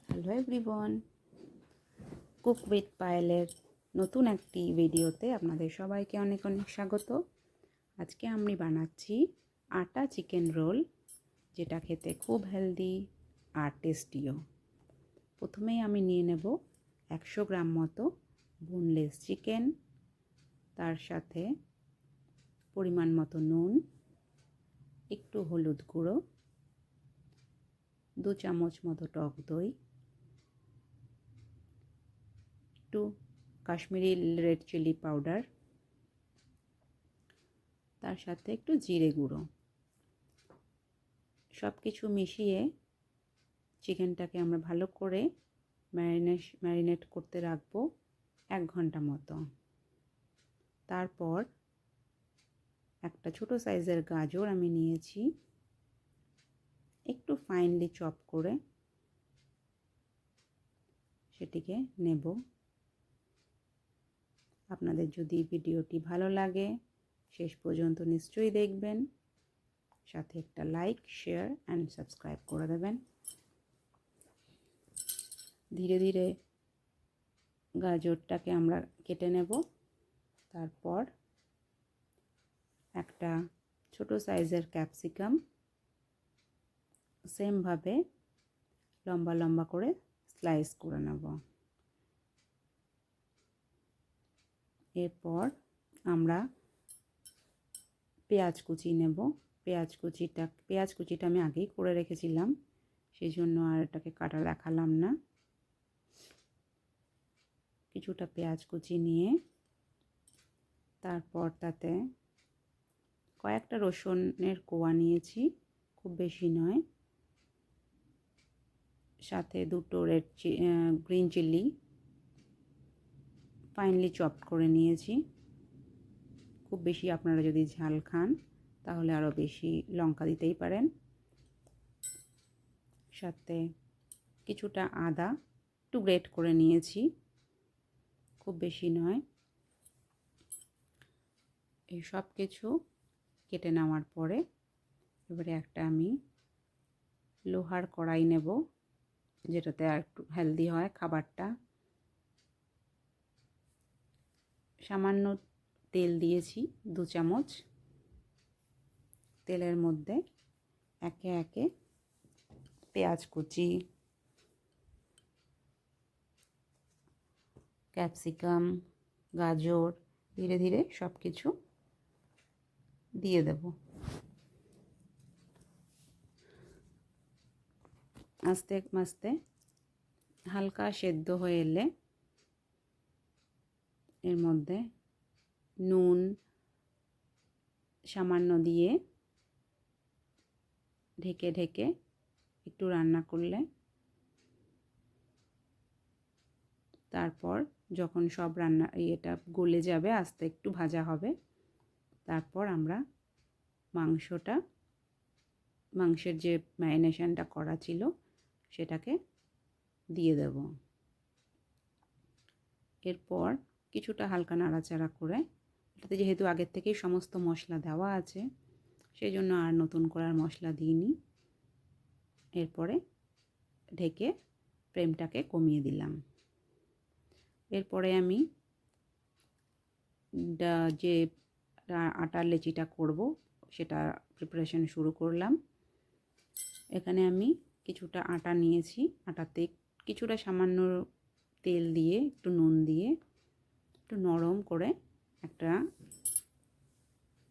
Hello everyone, cook with পায়েলের নতুন একটি ভিডিওতে আপনাদের সবাইকে অনেক অনেক স্বাগত। আজকে আমি বানাচ্ছি আটা চিকেন রোল, যেটা খেতে খুব হেলদি আর টেস্টিও। প্রথমেই আমি নিয়ে নেব 100 গ্রাম মতো বোনলেস চিকেন, তার সাথে পরিমাণ মতো নুন, একটু হলুদ গুঁড়ো, 2 চামচ মতো টক দই, একটু কাশ্মীরি রেড চিলি পাউডার, তার সাথে একটু জিরে গুঁড়ো। সব কিছু মিশিয়ে চিকেনটাকে আমরা ভালো করে ম্যারিনেট করতে রাখবো 1 ঘন্টা মতো। তারপর একটা ছোট সাইজের গাজর আমি নিয়েছি, একটু ফাইনলি চপ করে সেটিকে নেব। আপনাদের যদি ভিডিওটি ভালো লাগে শেষ পর্যন্ত নিশ্চয়ই দেখবেন, সাথে একটা লাইক, শেয়ার অ্যান্ড সাবস্ক্রাইব করে দেবেন। ধীরে ধীরে গাজরটাকে আমরা কেটে নেব। তারপর একটা ছোট সাইজের ক্যাপসিকাম সেমভাবে লম্বা লম্বা করে স্লাইস করে নেব। এরপর আমরা পেঁয়াজ কুচি নেব। পেঁয়াজ কুচিটা আমি আগেই করে রেখেছিলাম, সেই জন্য আর এটাকে কাটা দেখালাম না। কিছুটা পেঁয়াজ কুচি নিয়ে তারপর তাতে কয়েকটা রসুনের কোয়া নিয়েছি, খুব বেশি নয়, সাথে দুটো গ্রিন চিলি ফাইনলি চপ করে নিয়েছি। খুব বেশি আপনারা যদি ঝাল খান তাহলে আরও বেশি লঙ্কা দিতেই পারেন। সাথে কিছুটা আদা একটু গ্রেট করে নিয়েছি, খুব বেশি নয়। এই সব কিছু কেটে নেওয়ার পরে এবারে একটা আমি লোহার কড়াই নেব, যেটাতে আর একটু হেলদি হয় খাবারটা। সামান্য তেল দিয়েছি, 2 চামচ। তেলের মধ্যে একে একে পেঁয়াজ কুচি, ক্যাপসিকাম, গাজর ধীরে ধীরে সব কিছু দিয়ে দেব। আস্তে আস্তে হালকা সেদ্ধ হয়ে এলে এর মধ্যে নুন সামান্য দিয়ে ঢেকে ঢেকে একটু রান্না করলে, তারপর যখন সব এটা গলে যাবে, আস্তে একটু ভাজা হবে, তারপর আমরা মাংসের যে ম্যারিনেশনটা করা ছিল সেটাকে দিয়ে দেব। এরপর কিছুটা হালকা নাড়াচাড়া করে, এটাতে যেহেতু আগের থেকেই সমস্ত মশলা দেওয়া আছে সেই জন্য আর নতুন করে মশলা দিইনি। এরপরে ঢেকে ফ্লেমটাকে কমিয়ে দিলাম। এরপরে আমি যে আটার লেচিটা করব সেটা প্রিপারেশন শুরু করলাম। এখানে আমি কিছুটা আটা নিয়েছি, আটাতে কিছুটা সামান্য তেল দিয়ে একটু নুন দিয়ে একটু নরম করে একটা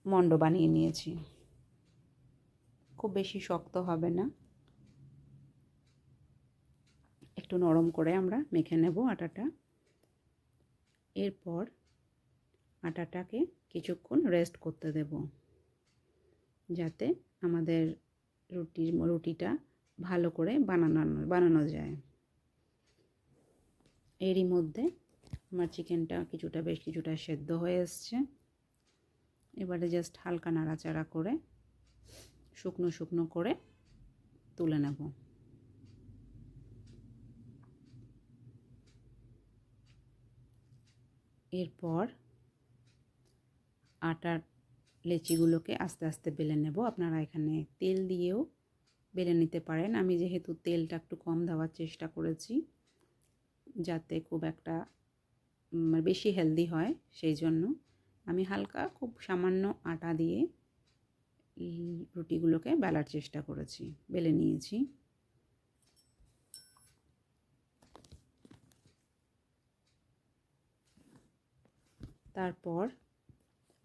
মণ্ড বানিয়ে নিয়েছি। খুব বেশি শক্ত হবে না, একটু নরম করে আমরা মেখে নেব আটাটা। এরপর আটাটাকে কিছুক্ষণ রেস্ট করতে দেব, যাতে আমাদের রুটিটা ভালো করে বানানো যায়। এরই মধ্যে আমার চিকেনটা বেশ কিছুটা সেদ্ধ হয়ে এসছে। এবারে জাস্ট হালকা নাড়াচাড়া করে শুকনো শুকনো করে তুলে নেব। এরপর আটার লেচিগুলোকে আস্তে আস্তে বেলে নেব। আপনারা এখানে তেল দিয়েও বেলে নিতে পারেন। আমি যেহেতু তেলটা একটু কম দেওয়ার চেষ্টা করেছি যাতে খুব একটা বেশি হেলদি হয়, সেই জন্য আমি হালকা খুব সামান্য আটা দিয়ে রুটিগুলোকে বেলার চেষ্টা করেছি, বেলে নিয়েছি। তারপর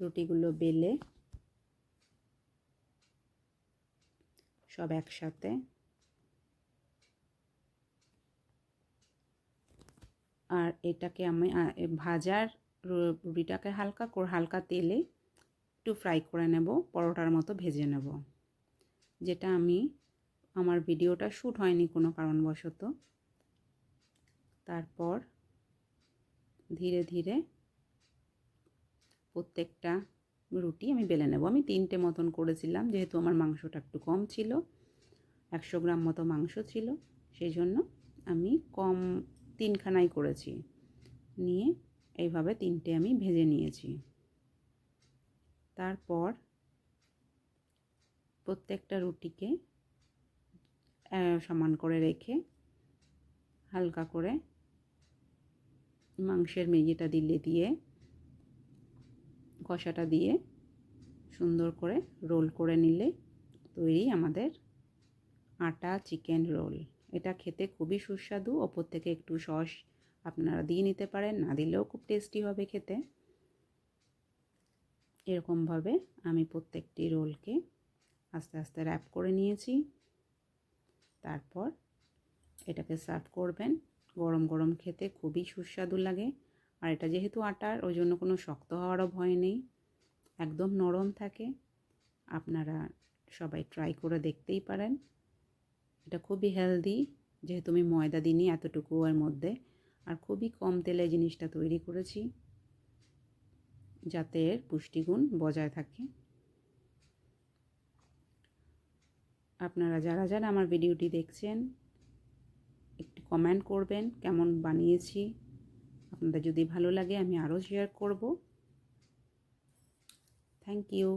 রুটিগুলো বেলে সব একসাথে আর এটাকে আমি ভাজার রুটিটাকে হালকা তেলে একটু ফ্রাই করে নেব, পরোটার মতো ভেজে নেব। যেটা আমার ভিডিওটা শ্যুট হয়নি কোনো কারণবশত। তারপর ধীরে ধীরে প্রত্যেকটা রুটি আমি বেলে নেব। আমি 3টে মতন করেছিলাম, যেহেতু আমার মাংসটা একটু কম ছিল, 100 গ্রাম মতো মাংস ছিল, সেই জন্য আমি কম 3খানাই করেছি। নিয়ে এইভাবে 3টে আমি ভেজে নিয়েছি। তারপর প্রত্যেকটা রুটিকে সমান করে রেখে হালকা করে মাংসের মেঝেটা দিয়ে কষাটা দিয়ে সুন্দর করে রোল করে নিলে তৈরি আমাদের আটা চিকেন রোল। এটা খেতে খুবই সুস্বাদু। ওপর থেকে একটু সস আপনারা দিয়ে নিতে পারেন, না দিলেও খুব টেস্টি হবে খেতে। এরকমভাবে আমি প্রত্যেকটি রোলকে আস্তে আস্তে র্যাপ করে নিয়েছি। তারপর এটাকে সার্ভ করবেন। গরম গরম খেতে খুবই সুস্বাদু লাগে। আর এটা যেহেতু আটার, ওই জন্য কোনো শক্ত হওয়ারও ভয় নেই, একদম নরম থাকে। আপনারা সবাই ট্রাই করে দেখতেই পারেন। এটা খুবই হেলদি, যেহেতু আমি ময়দা দিইনি এতটুকু এর মধ্যে, আর খুবই কম তেলে জিনিসটা তৈরি করেছি যাতে এর পুষ্টিগুণ বজায় থাকে। আপনারা যারা যারা আমার ভিডিওটি দেখছেন একটু কমেন্ট করবেন কেমন বানিয়েছি। আপনাদের যদি ভালো লাগে আমি আরও শেয়ার করব। Thank you.